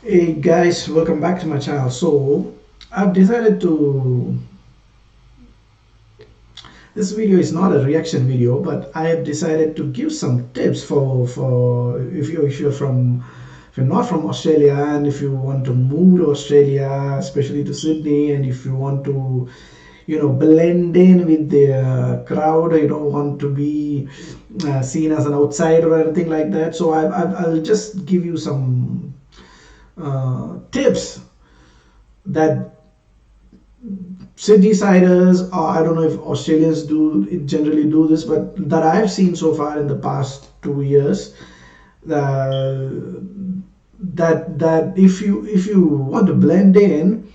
Hey guys, welcome back to my channel. So I've decided to this video is not a reaction video, but I have decided to give some tips for if you're not from Australia and if you want to move to Australia, especially to Sydney, and if you want to blend in with the crowd, you don't want to be seen as an outsider or anything like that. So I'll just give you some tips that sydneysiders, or I don't know if Australians generally do this, but that I've seen so far in the past 2 years, uh, that if you want to blend in,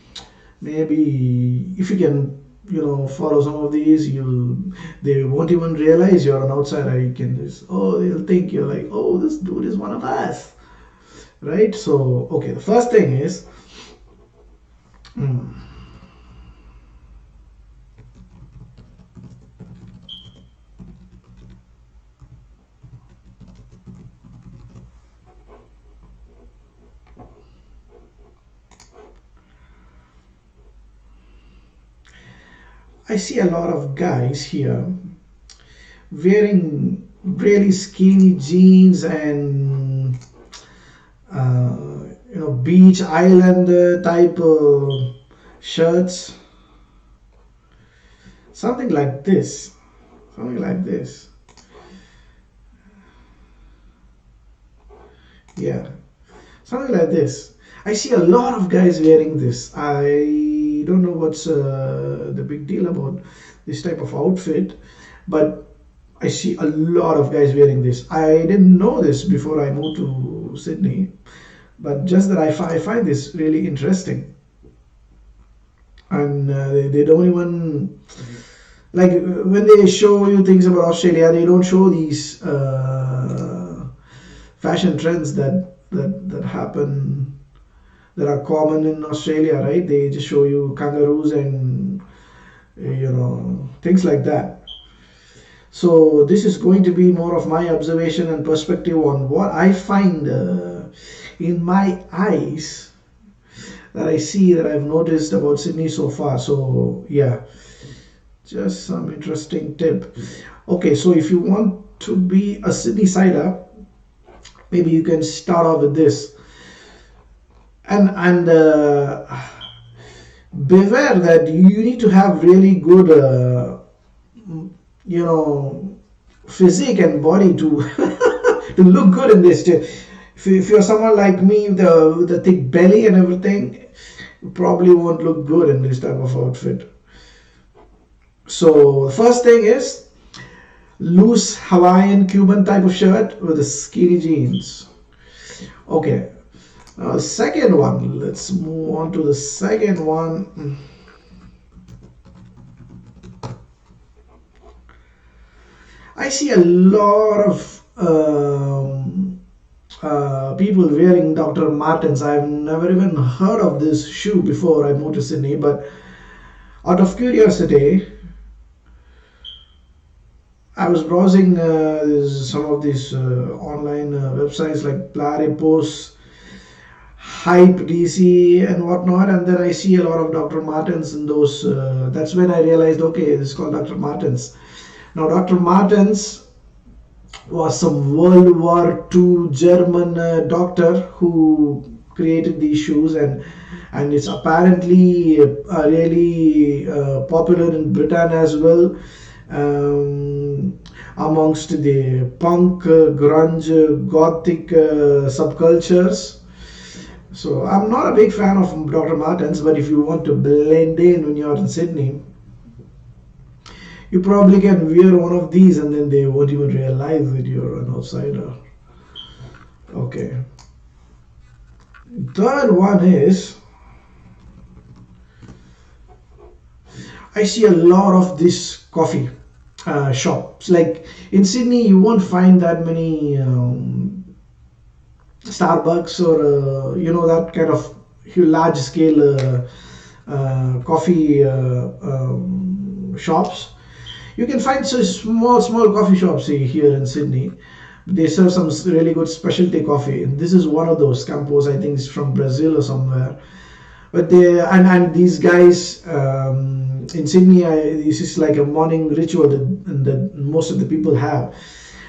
maybe if you can follow some of these, they won't even realize you're an outsider. You can just, they'll think you're like, oh, this dude is one of us, right? So okay, the first thing is, mm, I see a lot of guys here wearing really skinny jeans and beach island type shirts, something like this, something like this. Yeah, something like this. I see a lot of guys wearing this. I don't know what's the big deal about this type of outfit, but I see a lot of guys wearing this. I didn't know this before I moved to Sydney, but just that I find this really interesting. And they don't even, like, when they show you things about Australia, they don't show these fashion trends that happen, that are common in Australia, right? They just show you kangaroos and things like that. So this is going to be more of my observation and perspective on what I find in my eyes, that I see, that I've noticed about Sydney so far. So yeah, just some interesting tip. Okay, so if you want to be a Sydney sider, maybe you can start off with this, and beware that you need to have really good you know physique and body to to look good in this too. If you're someone like me with the thick belly and everything, you probably won't look good in this type of outfit. So the first thing is loose Hawaiian Cuban type of shirt with the skinny jeans. Okay, now the second one, let's move on to the second one. I see a lot of people wearing Dr. Martens. I've never even heard of this shoe before I moved to Sydney, but out of curiosity, I was browsing some of these online websites like Platypus, Hype DC, and whatnot, and then I see a lot of Dr. Martens in those. That's when I realized, okay, this is called Dr. Martens. Now, Dr. Martens was some World War II German doctor who created these shoes, and it's apparently really popular in Britain as well, amongst the punk, grunge, gothic subcultures. So I'm not a big fan of Dr. Martens, but if you want to blend in when you're in Sydney, you probably can wear one of these and then they won't even realize that you're an outsider. Okay. Third one is, I see a lot of this coffee shops. Like in Sydney, you won't find that many Starbucks or that kind of large scale coffee shops. You can find so small coffee shops here in Sydney, They serve some really good specialty coffee. And this is one of those Campos. I think it's from Brazil or somewhere. But they and these guys in Sydney, this is like a morning ritual that most of the people have.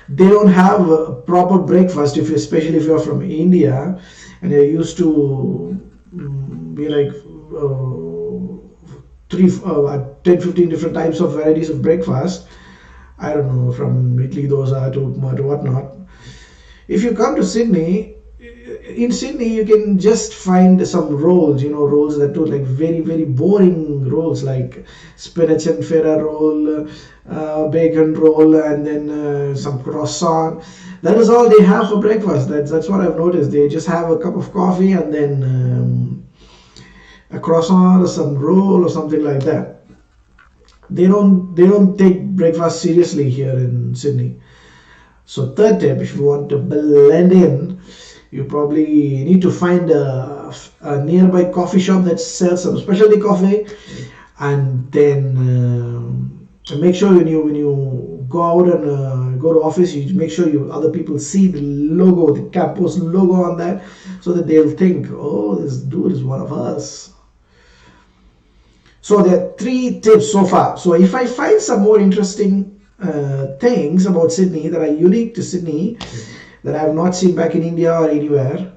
They don't have a proper breakfast, if especially if you're from India and you're used to be like three 10 15 different types of varieties of breakfast. I don't know, from idli dosa to whatnot. If you come to Sydney, in Sydney you can just find some rolls, rolls that do like very very boring rolls like spinach and feta roll, bacon roll, and then some croissant. That is all they have for breakfast. That's what I've noticed. They just have a cup of coffee and then a croissant or some roll or something like that. They don't take breakfast seriously here in Sydney. So third tip, if you want to blend in, you probably need to find a nearby coffee shop that sells some specialty coffee, and then make sure when you go out and go to office, you make sure you other people see the logo, the Campos logo on that, so that they'll think, oh, this dude is one of us. So there are three tips so far. So if I find some more interesting things about Sydney that are unique to Sydney that I have not seen back in India or anywhere,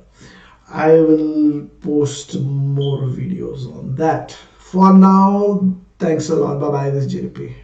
I will post more videos on that. For now, thanks a lot. Bye bye. This is JDP.